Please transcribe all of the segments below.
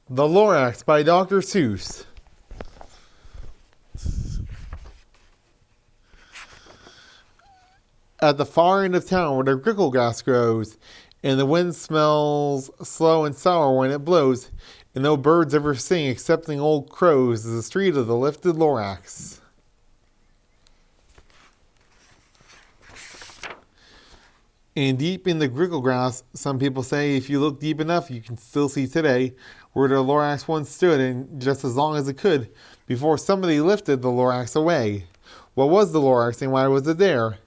The Lorax by Dr. Seuss. At the far end of town where the grickle grass grows, and the wind smells slow and sour when it blows, and no birds ever sing excepting old crows, is the street of the lifted Lorax. And deep in the grickle grass, some people say if you look deep enough, you can still see today where the Lorax once stood, and just as long as it could, before somebody lifted the Lorax away. What was the Lorax, and why was it there?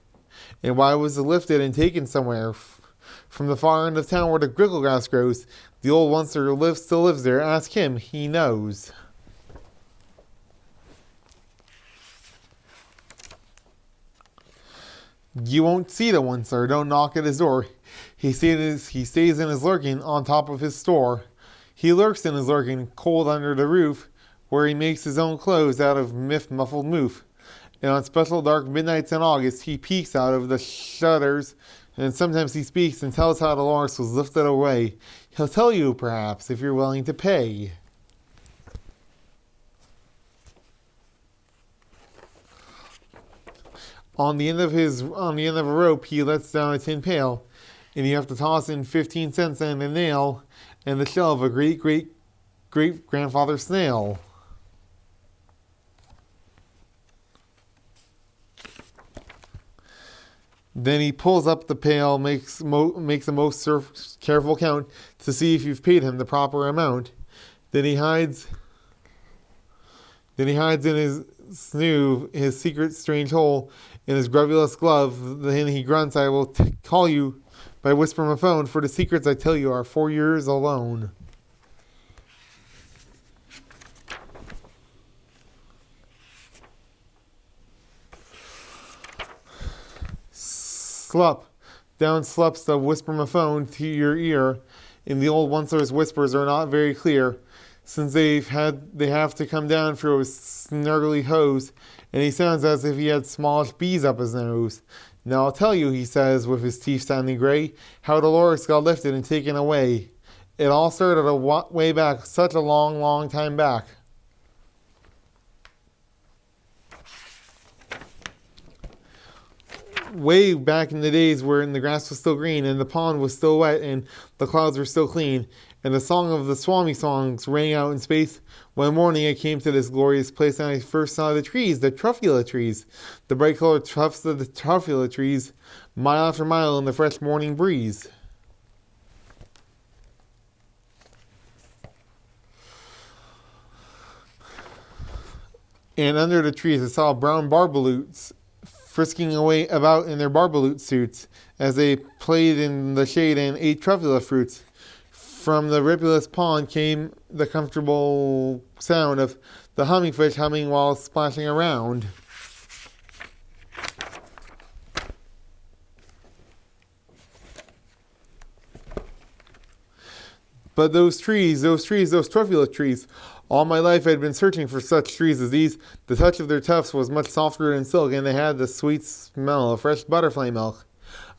And why was it lifted and taken somewhere? From the far end of town where the grickle grass grows, the old oncer still lives there. Ask him, he knows. You won't see the oncer, don't knock at his door. He stays in his lurking on top of his store. He lurks in his lurking, cold under the roof, where he makes his own clothes out of muffled moof. And on special dark midnights in August, he peeks out of the shutters, and sometimes he speaks and tells how the Lorax was lifted away. He'll tell you, perhaps, if you're willing to pay. On the end of a rope, he lets down a tin pail, and you have to toss in 15 cents and a nail, and the shell of a great-great-grandfather snail. Then he pulls up the pail, makes a most careful count to see if you've paid him the proper amount. Then he hides in his snoove, his secret strange hole, in his grubulous glove. Then he grunts, I will call you by whispering a phone, for the secrets I tell you are 4 years alone. Slup. Down slups the whisper-ma-phone to your ear, and the old oncer's whispers are not very clear, since they have to come down through a snargly hose, and he sounds as if he had smallish bees up his nose. Now I'll tell you, he says, with his teeth sounding gray, how the Lorax got lifted and taken away. It all started way back, such a long, long time back. Way back in the days when the grass was still green and the pond was still wet and the clouds were still clean, and the song of the Swami songs rang out in space. One morning I came to this glorious place, and I first saw the trees, the truffula trees, the bright colored tufts of the truffula trees, mile after mile in the fresh morning breeze. And under the trees I saw brown barbaloots frisking away about in their barbaloot suits as they played in the shade and ate truffula fruits. From the rippleless pond came the comfortable sound of the hummingfish humming while splashing around. But those truffula trees, all my life I had been searching for such trees as these. The touch of their tufts was much softer than silk, and they had the sweet smell of fresh butterfly milk.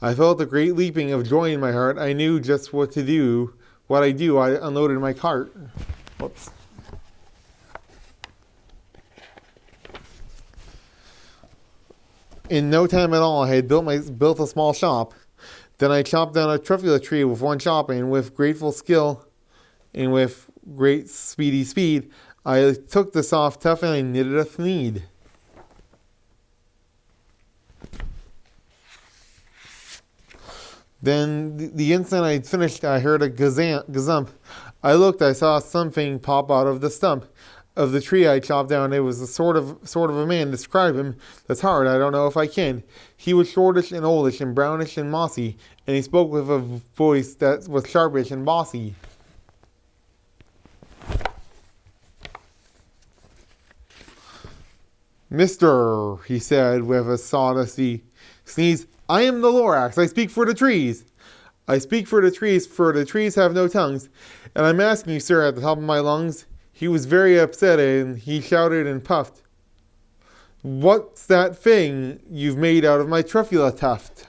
I felt a great leaping of joy in my heart. I knew just what to do. What I do, I unloaded my cart. Whoops. In no time at all, I had built a small shop. Then I chopped down a truffula tree with one chop, and with grateful skill and with great speedy speed, I took the soft tuft and I knitted a thneed. Then the instant I finished, I heard a gazump. I looked, I saw something pop out of the stump of the tree I chopped down. It was a sort of a man. Describe him, that's hard, I don't know if I can. He was shortish and oldish and brownish and mossy, and he spoke with a voice that was sharpish and bossy. Mister, he said with a sawdusty sneeze, I am the Lorax. I speak for the trees. I speak for the trees have no tongues. And I'm asking you, sir, at the top of my lungs. He was very upset, and he shouted and puffed. What's that thing you've made out of my truffula tuft?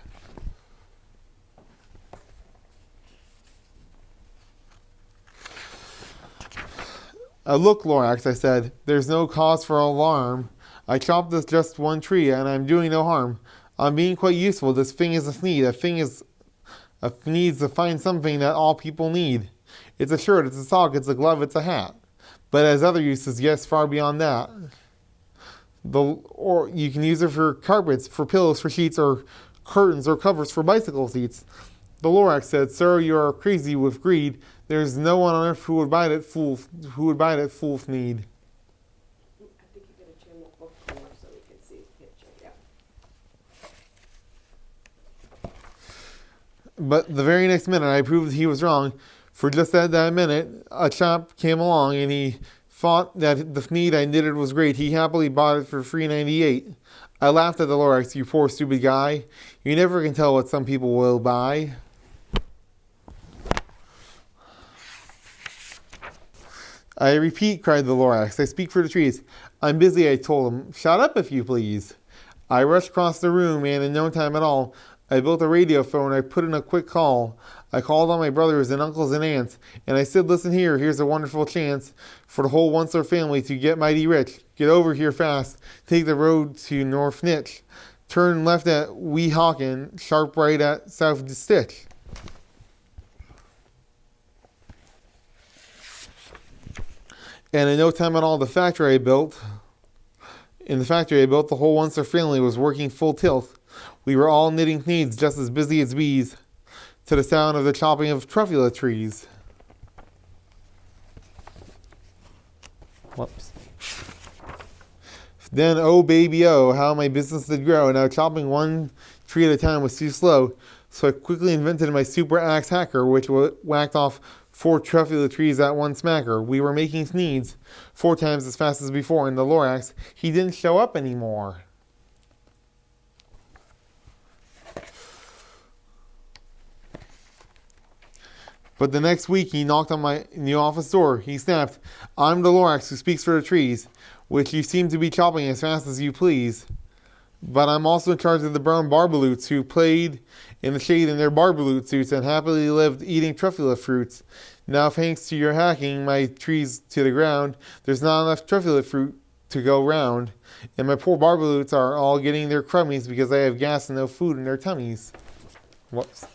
Look, Lorax, I said, there's no cause for alarm. I chopped this just one tree, and I'm doing no harm. I'm being quite useful. This thing is a need. A needs to find something that all people need. It's a shirt, it's a sock, it's a glove, it's a hat. But it has other uses, yes, far beyond that. Or you can use it for carpets, for pillows, for sheets, or curtains, or covers for bicycle seats. The Lorax said, Sir, you are crazy with greed. There's no one on earth who would buy that fool need. I think you gotta turn the book more so we can see the picture, yeah. But the very next minute I proved he was wrong. For just at that minute, a chap came along and he thought that the need I knitted was great. He happily bought it for $3.98. I laughed at the Lorax, you poor stupid guy. You never can tell what some people will buy. I repeat, cried the Lorax, I speak for the trees. I'm busy, I told him. Shut up, if you please. I rushed across the room, and in no time at all, I built a radio phone. I put in a quick call. I called on my brothers and uncles and aunts, and I said, listen here, here's a wonderful chance for the whole Once-Or family to get mighty rich. Get over here fast. Take the road to North Nitch. Turn left at Weehawken, sharp right at South Stitch. And in no time at all, in the factory I built, the whole Once-Or family was working full tilt. We were all knitting needs just as busy as bees, to the sound of the chopping of truffula trees. Whoops. Then, oh baby, oh, how my business did grow. Now chopping one tree at a time was too slow, so I quickly invented my super axe hacker, which whacked off 4 truffula trees at one smacker. We were making needs 4 times as fast as before, and the Lorax, he didn't show up anymore. But the next week, he knocked on my new office door. He snapped, I'm the Lorax who speaks for the trees, which you seem to be chopping as fast as you please. But I'm also in charge of the brown barbaloots who played in the shade in their barbaloot suits and happily lived eating truffula fruits. Now, thanks to your hacking my trees to the ground, there's not enough truffula fruit to go round. And my poor barbaloots are all getting their crummies because they have gas and no food in their tummies. Whoops.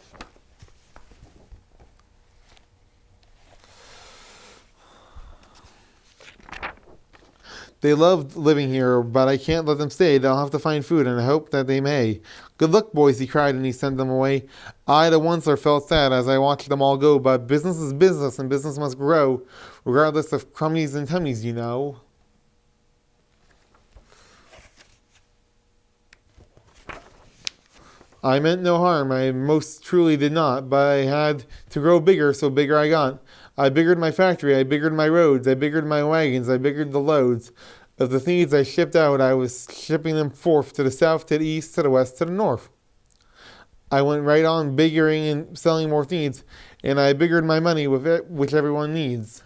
They loved living here, but I can't let them stay. They'll have to find food, and I hope that they may. Good luck, boys, he cried, and he sent them away. I, the Once-Or, felt sad as I watched them all go, but business is business, and business must grow, regardless of crummies and tummies, you know. I meant no harm, I most truly did not, but I had to grow bigger, so bigger I got. I biggered my factory, I biggered my roads, I biggered my wagons, I biggered the loads. Of the things I shipped out, I was shipping them forth to the south, to the east, to the west, to the north. I went right on biggering and selling more things, and I biggered my money with it, which everyone needs.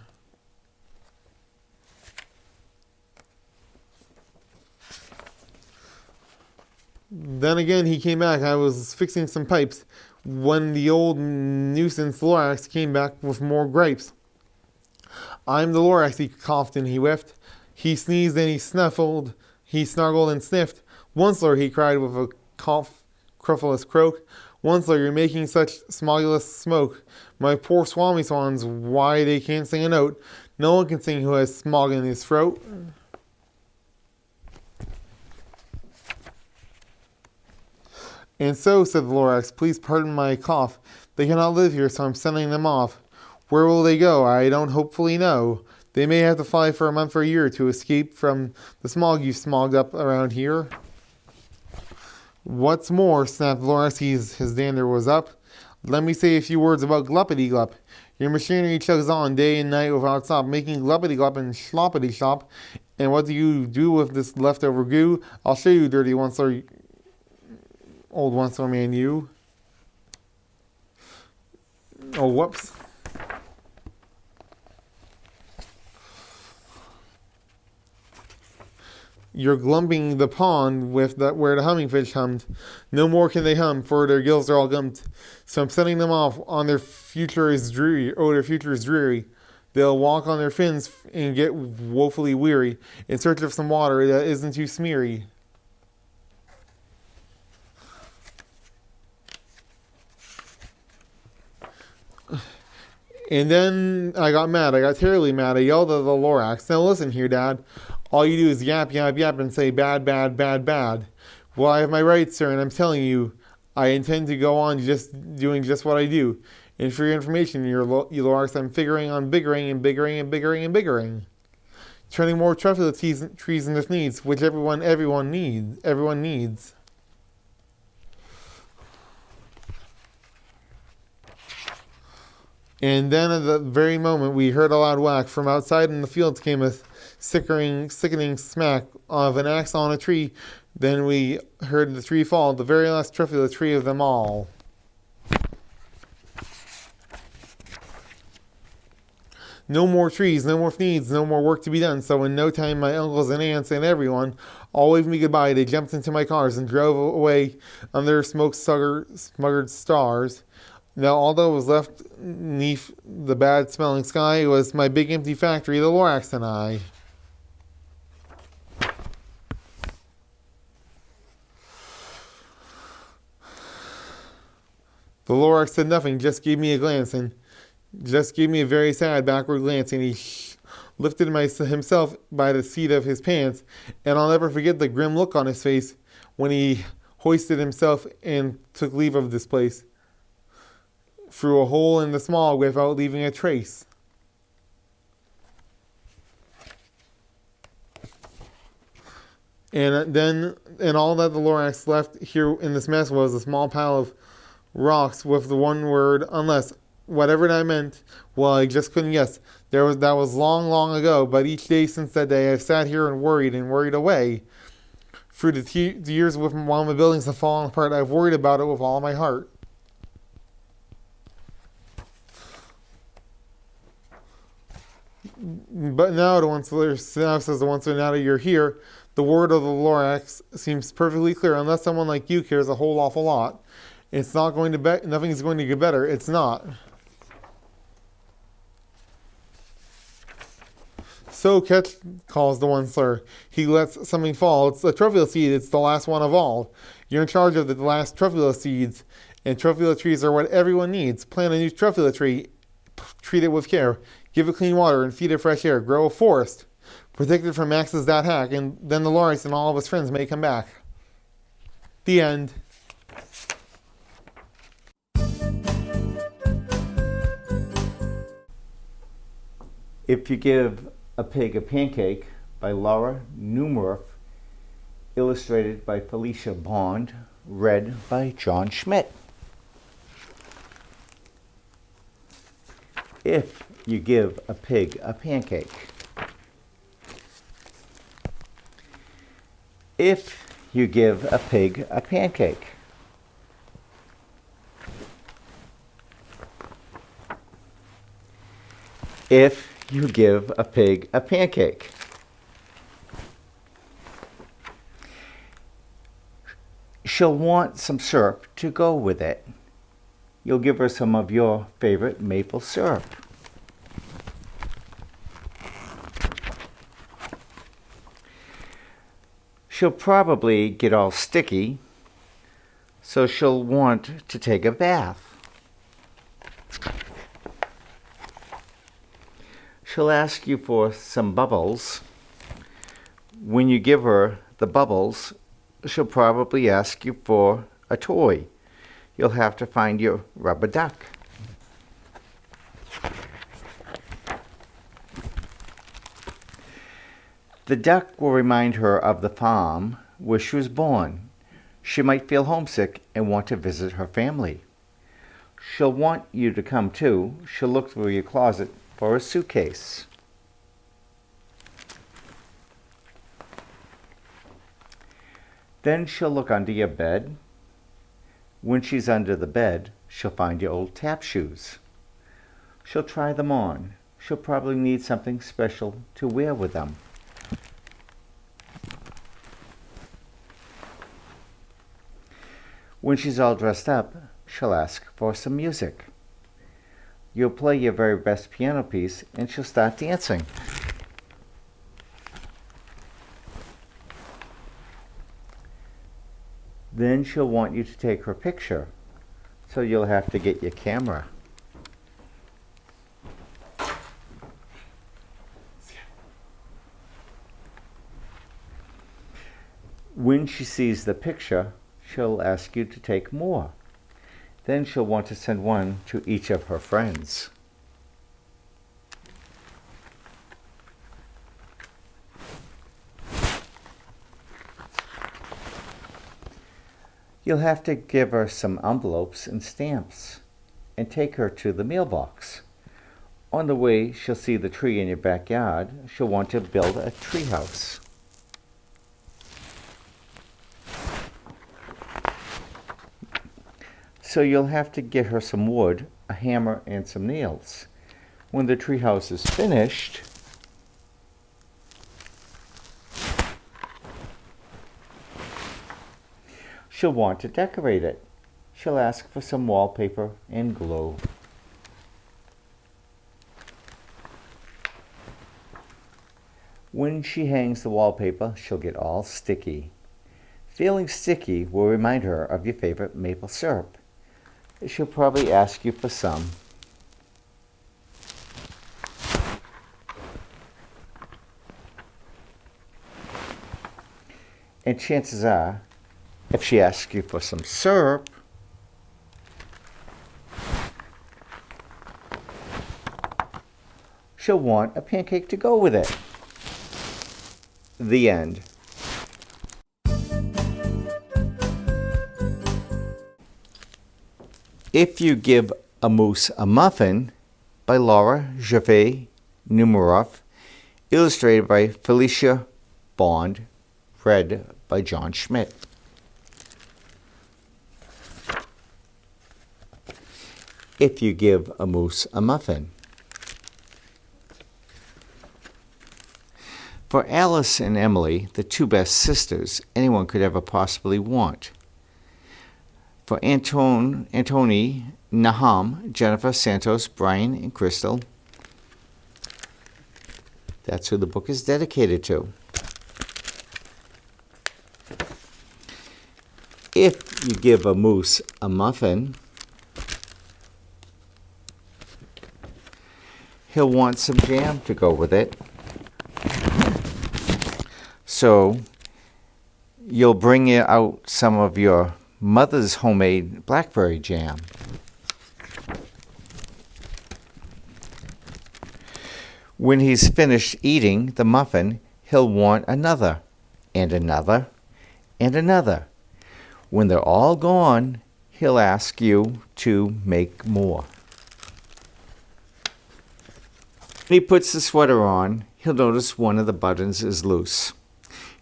Then again, he came back. I was fixing some pipes when the old nuisance Lorax came back with more gripes. I'm the Lorax, he coughed and he whiffed. He sneezed and he snuffled. He snargled and sniffed. Once-Or, he cried with a cruffulous croak. Once-Or, you're making such smogulous smoke. My poor swami swans, why they can't sing a note. No one can sing who has smog in his throat. And so, said the Lorax, please pardon my cough. They cannot live here, so I'm sending them off. Where will they go? I don't hopefully know. They may have to fly for a month or a year to escape from the smog you smogged up around here. What's more, snapped Lorax, his dander was up. Let me say a few words about Gluppity-Glup. Your machinery chugs on day and night without stop, making Gluppity-Glup and Sloppity-Slop. And what do you do with this leftover goo? I'll show you, dirty Once-Or, old Once-Or man, you. Oh, whoops. You're glumping the pond with that where the hummingfish hummed. No more can they hum, for their gills are all gummed. So I'm sending them off on their future is dreary. Oh, their future is dreary. They'll walk on their fins and get woefully weary in search of some water that isn't too smeary. And then I got mad. I got terribly mad. I yelled at the Lorax. Now listen here, Dad. All you do is yap, yap, yap and say bad, bad, bad, bad. Well, I have my rights, sir, and I'm telling you, I intend to go on doing just what I do. And for your information, you Lorax, I'm figuring on biggering and biggering and biggering and biggering. Turning more truffula trees into needs, which everyone needs. And then at the very moment we heard a loud whack. From outside in the fields came a sickening smack of an axe on a tree. Then we heard the tree fall, the very last truffula tree of them all. No more trees, no more needs, no more work to be done. So in no time my uncles and aunts and everyone all waved me goodbye. They jumped into my cars and drove away under smoke-smuggered stars. Now, all that was left beneath the bad-smelling sky was my big empty factory, the Lorax and I. The Lorax said nothing, just gave me a glance, and just gave me a very sad backward glance, and he lifted himself by the seat of his pants, and I'll never forget the grim look on his face when he hoisted himself and took leave of this place. Through a hole in the smog without leaving a trace. And all that the Lorax left here in this mess was a small pile of rocks with the one word, unless, whatever that meant, well, I just couldn't guess. That was long, long ago, but each day since that day I've sat here and worried away. Through the years while my buildings have fallen apart, I've worried about it with all my heart. But now that you're here, the word of the Lorax seems perfectly clear. Unless someone like you cares a whole awful lot, nothing's going to get better. It's not. So catch, calls the one slur. He lets something fall. It's a truffula seed. It's the last one of all. You're in charge of the last truffula seeds, and truffula trees are what everyone needs. Plant a new truffula tree. Treat it with care. Give it clean water and feed it fresh air. Grow a forest. Protect it from axes that hack, and then the Lorax and all of his friends may come back. The end. If You Give a Pig a Pancake by Lara, Newmorf, illustrated by Felicia Bond, read by John Schmidt. If you give a pig a pancake. If you give a pig a pancake. If you give a pig a pancake. She'll want some syrup to go with it. You'll give her some of your favorite maple syrup. She'll probably get all sticky, so she'll want to take a bath. She'll ask you for some bubbles. When you give her the bubbles, she'll probably ask you for a toy. You'll have to find your rubber duck. The duck will remind her of the farm where she was born. She might feel homesick and want to visit her family. She'll want you to come too. She'll look through your closet for a suitcase. Then she'll look under your bed. When she's under the bed, she'll find your old tap shoes. She'll try them on. She'll probably need something special to wear with them. When she's all dressed up, she'll ask for some music. You'll play your very best piano piece and she'll start dancing. Then she'll want you to take her picture, so you'll have to get your camera. When she sees the picture, she'll ask you to take more. Then she'll want to send one to each of her friends. You'll have to give her some envelopes and stamps and take her to the mailbox. On the way, she'll see the tree in your backyard. She'll want to build a tree house. So you'll have to get her some wood, a hammer, and some nails. When the tree house is finished, she'll want to decorate it. She'll ask for some wallpaper and glue. When she hangs the wallpaper, she'll get all sticky. Feeling sticky will remind her of your favorite maple syrup. She'll probably ask you for some. And chances are, if she asks you for some syrup, she'll want a pancake to go with it. The end. If You Give a Moose a Muffin by Lara, Newmorf, illustrated by Felicia, Bond, read by John Schmidt. If You Give a Moose a Muffin. For Alice and Emily, the two best sisters anyone could ever possibly want. For Antoni, Nahum, Jennifer, Santos, Brian, and Crystal. That's who the book is dedicated to. If You Give a Moose a Muffin, he'll want some jam to go with it. So you'll bring out some of your mother's homemade blackberry jam. When he's finished eating the muffin, he'll want another, and another, and another. When they're all gone, he'll ask you to make more. When he puts the sweater on, he'll notice one of the buttons is loose.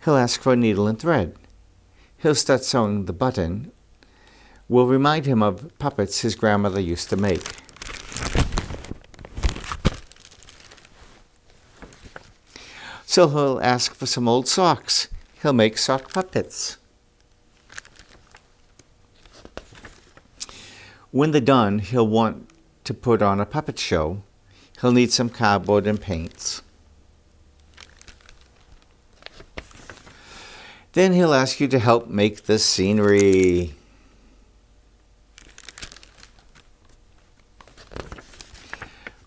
He'll ask for a needle and thread. He'll start sewing the button. Will remind him of puppets his grandmother used to make. So he'll ask for some old socks. He'll make sock puppets. When they're done, he'll want to put on a puppet show. He'll need some cardboard and paints. Then he'll ask you to help make the scenery.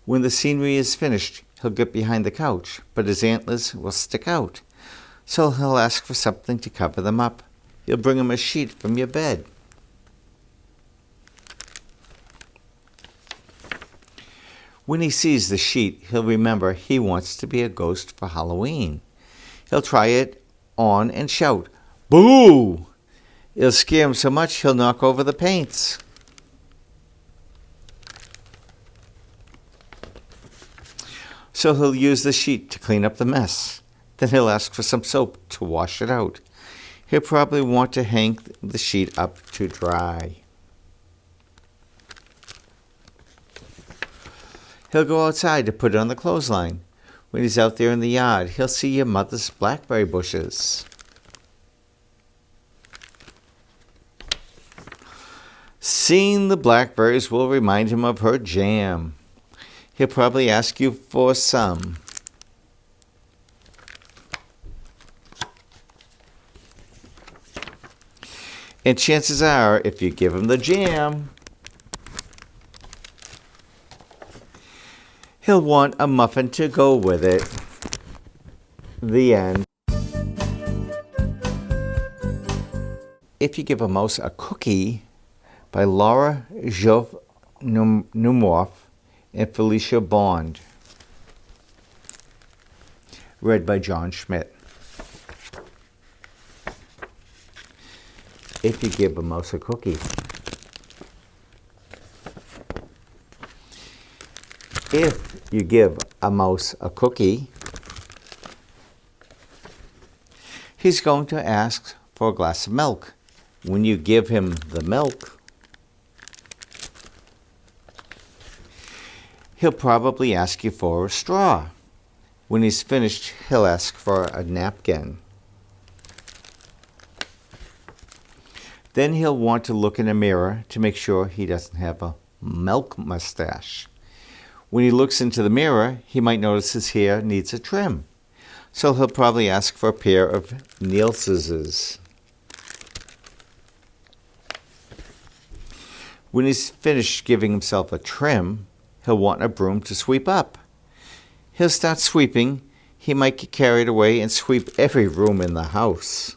When the scenery is finished, he'll get behind the couch, but his antlers will stick out. So he'll ask for something to cover them up. You'll bring him a sheet from your bed. When he sees the sheet, he'll remember he wants to be a ghost for Halloween. He'll try it on and shout, "Boo!" It'll scare him so much he'll knock over the paints. So he'll use the sheet to clean up the mess. Then he'll ask for some soap to wash it out. He'll probably want to hang the sheet up to dry. He'll go outside to put it on the clothesline. When he's out there in the yard, he'll see your mother's blackberry bushes. Seeing the blackberries will remind him of her jam. He'll probably ask you for some. And chances are, if you give him the jam, he'll want a muffin to go with it. The end. If you give a mouse a cookie, by Lara, Newmorf, and Felicia Bond. Read by John Schmidt. If you give a mouse a cookie. If you give a mouse a cookie, he's going to ask for a glass of milk. When you give him the milk, he'll probably ask you for a straw. When he's finished, he'll ask for a napkin. Then he'll want to look in a mirror to make sure he doesn't have a milk mustache. When he looks into the mirror, he might notice his hair needs a trim. So he'll probably ask for a pair of nail scissors. When he's finished giving himself a trim, he'll want a broom to sweep up. He'll start sweeping. He might get carried away and sweep every room in the house.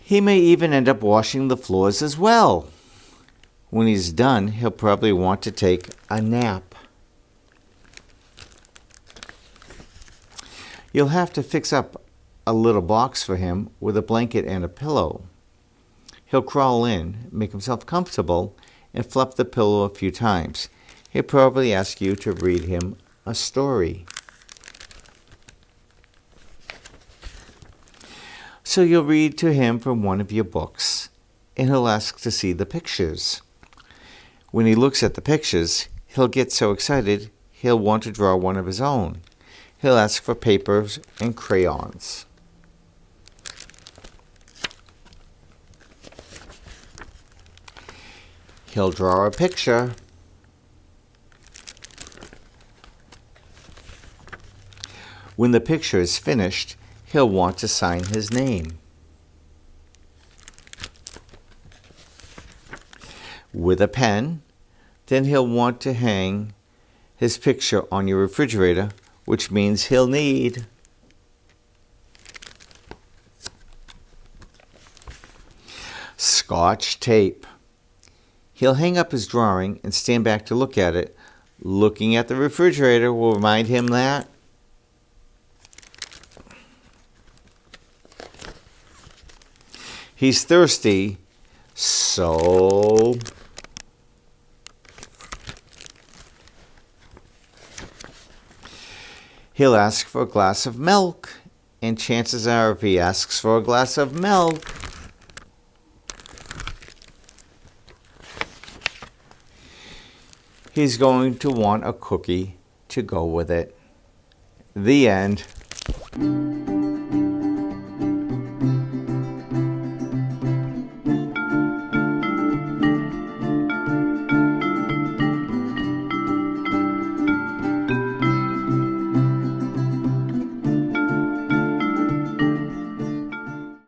He may even end up washing the floors as well. When he's done, he'll probably want to take a nap. You'll have to fix up a little box for him with a blanket and a pillow. He'll crawl in, make himself comfortable, and flop the pillow a few times. He'll probably ask you to read him a story. So you'll read to him from one of your books, and he'll ask to see the pictures. When he looks at the pictures, he'll get so excited he'll want to draw one of his own. He'll ask for papers and crayons. He'll draw a picture. When the picture is finished, he'll want to sign his name. With a pen, then he'll want to hang his picture on your refrigerator, which means he'll need Scotch tape. He'll hang up his drawing and stand back to look at it. Looking at the refrigerator will remind him that he's thirsty, so he'll ask for a glass of milk, and chances are if he asks for a glass of milk, he's going to want a cookie to go with it. The end.